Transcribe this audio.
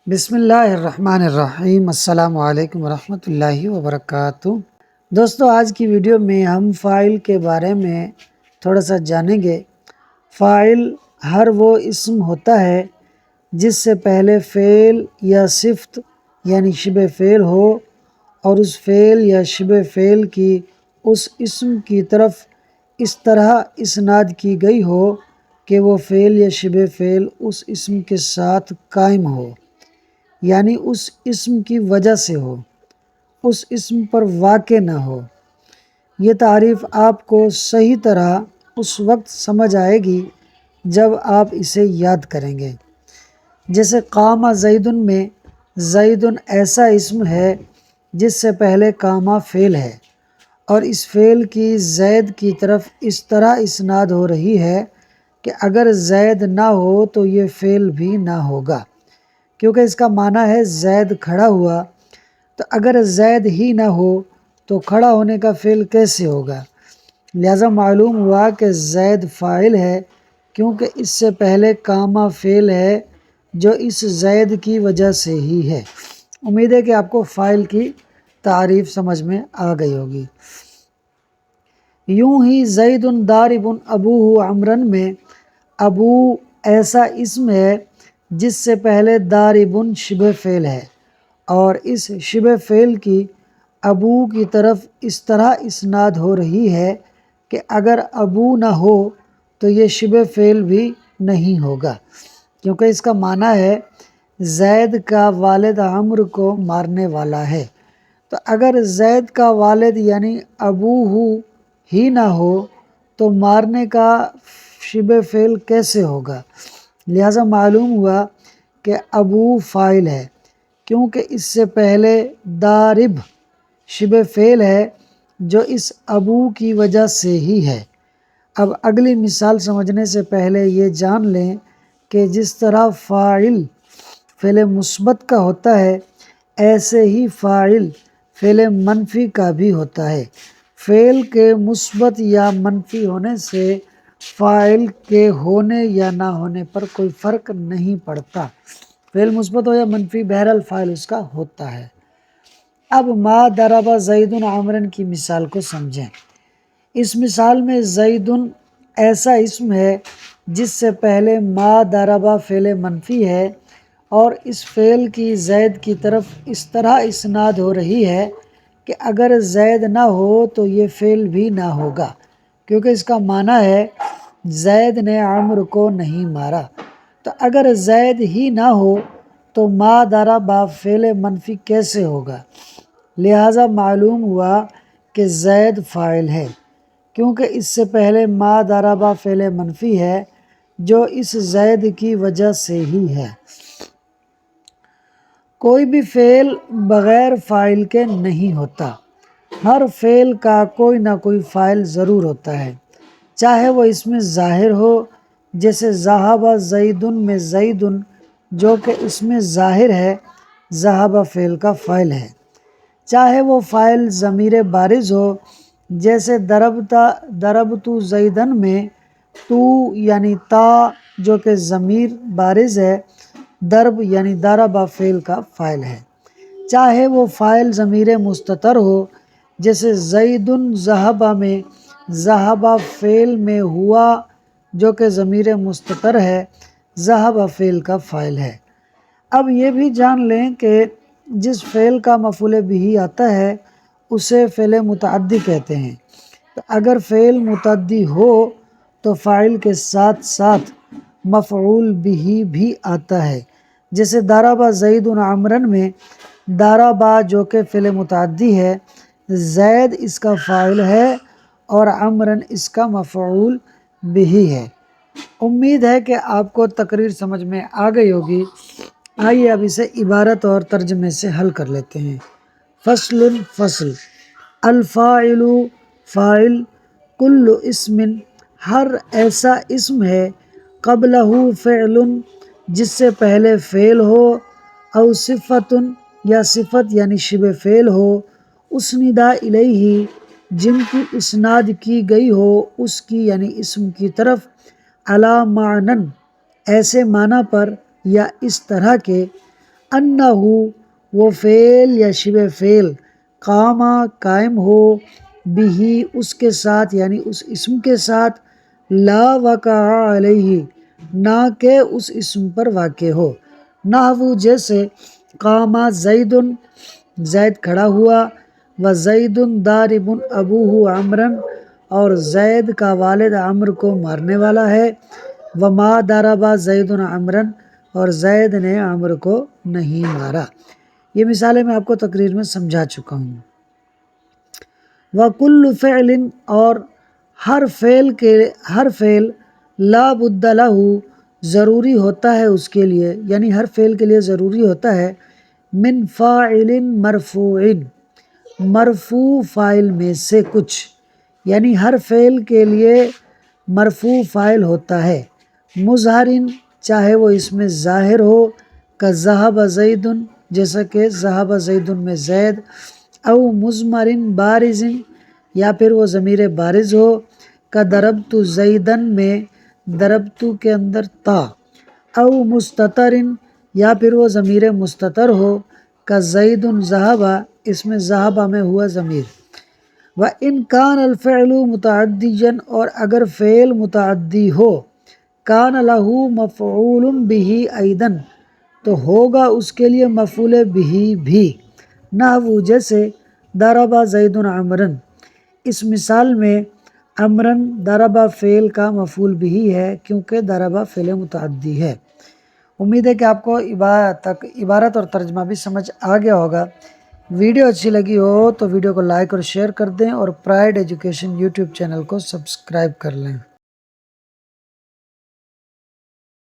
بسم اللہ الرحمن الرحیم۔ السلام علیکم ورحمۃ اللہ وبرکاتہ۔ دوستو، آج کی ویڈیو میں ہم فاعل کے بارے میں تھوڑا سا جانیں گے۔ فاعل ہر وہ اسم ہوتا ہے جس سے پہلے فعل یا صفت یعنی شبہ فعل ہو اور اس فعل یا شبہ فعل کی اس اسم کی طرف اس طرح اسناد کی گئی ہو کہ وہ فعل یا شبہ فعل اس اسم کے ساتھ قائم ہو، یعنی اس اسم کی وجہ سے ہو، اس اسم پر واقع نہ ہو۔ یہ تعریف آپ کو صحیح طرح اس وقت سمجھ آئے گی جب آپ اسے یاد کریں گے۔ جیسے قام زیدن میں زیدن ایسا اسم ہے جس سے پہلے قامہ فعل ہے اور اس فعل کی زید کی طرف اس طرح اسناد ہو رہی ہے کہ اگر زید نہ ہو تو یہ فعل بھی نہ ہوگا، کیونکہ اس کا معنی ہے زید کھڑا ہوا۔ تو اگر زید ہی نہ ہو تو کھڑا ہونے کا فعل کیسے ہوگا؟ لہذا معلوم ہوا کہ زید فاعل ہے کیونکہ اس سے پہلے قامہ فعل ہے جو اس زید کی وجہ سے ہی ہے۔ امید ہے کہ آپ کو فاعل کی تعریف سمجھ میں آ گئی ہوگی۔ یوں ہی زید ضارب ابوہ عمرن میں ابو ایسا اسم ہے جس سے پہلے ضارب شبہ فعل ہے اور اس شبہ فعل کی ابو کی طرف اس طرح اسناد ہو رہی ہے کہ اگر ابو نہ ہو تو یہ شبہ فعل بھی نہیں ہوگا، کیونکہ اس کا معنی ہے زید کا والد عمرو کو مارنے والا ہے۔ تو اگر زید کا والد یعنی ابو ہی نہ ہو تو مارنے کا شبہ فعل کیسے ہوگا؟ لہذا معلوم ہوا کہ ابو فاعل ہے کیونکہ اس سے پہلے ضارب شبہ فعل ہے جو اس ابو کی وجہ سے ہی ہے۔ اب اگلی مثال سمجھنے سے پہلے یہ جان لیں کہ جس طرح فاعل فعل مثبت کا ہوتا ہے ایسے ہی فاعل فعل منفی کا بھی ہوتا ہے۔ فعل کے مثبت یا منفی ہونے سے فاعل کے ہونے یا نہ ہونے پر کوئی فرق نہیں پڑتا۔ فعل مثبت ہو یا منفی، بہرحال فاعل اس کا ہوتا ہے۔ اب ما ضرب زید عمرن کی مثال کو سمجھیں۔ اس مثال میں زید ایسا اسم ہے جس سے پہلے ما ضرب فعل منفی ہے اور اس فعل کی زید کی طرف اس طرح اسناد ہو رہی ہے کہ اگر زید نہ ہو تو یہ فعل بھی نہ ہوگا، کیونکہ اس کا معنی ہے زید نے عمرو کو نہیں مارا۔ تو اگر زید ہی نہ ہو تو ما ضرب فعل منفی کیسے ہوگا؟ لہٰذا معلوم ہوا کہ زید فاعل ہے کیونکہ اس سے پہلے ما ضرب فعل منفی ہے جو اس زید کی وجہ سے ہی ہے۔ کوئی بھی فعل بغیر فاعل کے نہیں ہوتا۔ ہر فعل کا کوئی نہ کوئی فاعل ضرور ہوتا ہے، چاہے وہ اس میں ظاہر ہو، جیسے ذہب زیدن میں زیدن جو کہ اس میں ظاہر ہے، ذہب فعل کا فاعل ہے، چاہے وہ فاعل ضمیر بارز ہو، جیسے ضربت زیدن میں تو یعنی تا جو کہ ضمیر بارز ہے، ضرب یعنی ضرب فعل کا فاعل ہے، چاہے وہ فاعل ضمیر مستتر ہو، جیسے زید ذہب میں ذہب فعل میں ہوا جو کہ ضمیر مستتر ہے، ذہب فعل کا فاعل ہے۔ اب یہ بھی جان لیں کہ جس فعل کا مفعول بہ آتا ہے اسے فعل متعدی کہتے ہیں۔ تو اگر فعل متعدی ہو تو فاعل کے ساتھ ساتھ مفعول بہ بھی آتا ہے، جیسے ضرب زید عمرن میں ضرب جو کہ فعل متعدی ہے، زید اس کا فاعل ہے اور عمرن اس کا مفعول بہ ہے۔ امید ہے کہ آپ کو تقریر سمجھ میں آ گئی ہوگی۔ آئیے اب اسے عبارت اور ترجمے سے حل کر لیتے ہیں۔ فصل الفاعل فاعل کل اسم ہر ایسا اسم ہے قبلہ فعل جس سے پہلے فعل ہو، او صفت یا صفت یعنی شبہ فعل ہو، اسند الیہ جن کی اسناد کی گئی ہو اس کی یعنی اسم کی طرف، علی معنی ایسے معنی پر یا اس طرح کے، انہو وہ فعل یا شبہ فعل قامہ قائم ہو بھی اس کے ساتھ یعنی اس اسم کے ساتھ لا وقع علیہ نہ کہ اس اسم پر واقع ہو، نحو جیسے قامہ زید زید کھڑا ہوا، و زید ضارب ابوہ عمرا اور زید کا والد عمر کو مارنے والا ہے، وما ضرب زید عمرا اور زید نے عمر کو نہیں مارا۔ یہ مثالیں میں آپ کو تقریر میں سمجھا چکا ہوں۔ وَكُلُّ فِعْلٍ اور ہر فعل لا بد لہ ضروری ہوتا ہے اس کے لیے، یعنی ہر فعل کے لیے ضروری ہوتا ہے من فاعل مرفوع مرفوع فاعل میں سے کچھ، یعنی ہر فعل کے لیے مرفوع فاعل ہوتا ہے، مظہر چاہے وہ اس میں ظاہر ہو، کا ذہب زید جیسا کہ ذہب زید میں زید، او مضمر بارز یا پھر وہ ضمیر بارز ہو، کا ضربت زیدن میں ضربت کے اندر تا، او مستتر یا پھر وہ ضمیر مستتر ہو، کا زید ذہب اس میں ذہب میں ہوا ضمیر۔ وَإِنْ كَانَ الْفِعْلُ مُتَعَدِّيًا اور اگر فعل متعدی ہو، کان لہو مفعول بہ ایضاً تو ہوگا اس کے لیے مفعول بہ بھی، نحو جیسے ضرب زید عمرا، اس مثال میں عمرا ضرب فعل کا مفعول بہ ہے کیونکہ ضرب فعل متعدی ہے۔ امید ہے کہ آپ کو عبارت اور ترجمہ بھی سمجھ آ گیا ہوگا۔ ویڈیو اچھی لگی ہو تو ویڈیو کو لائک اور شیئر کر دیں اور پرائڈ ایجوکیشن یوٹیوب چینل کو سبسکرائب کر لیں۔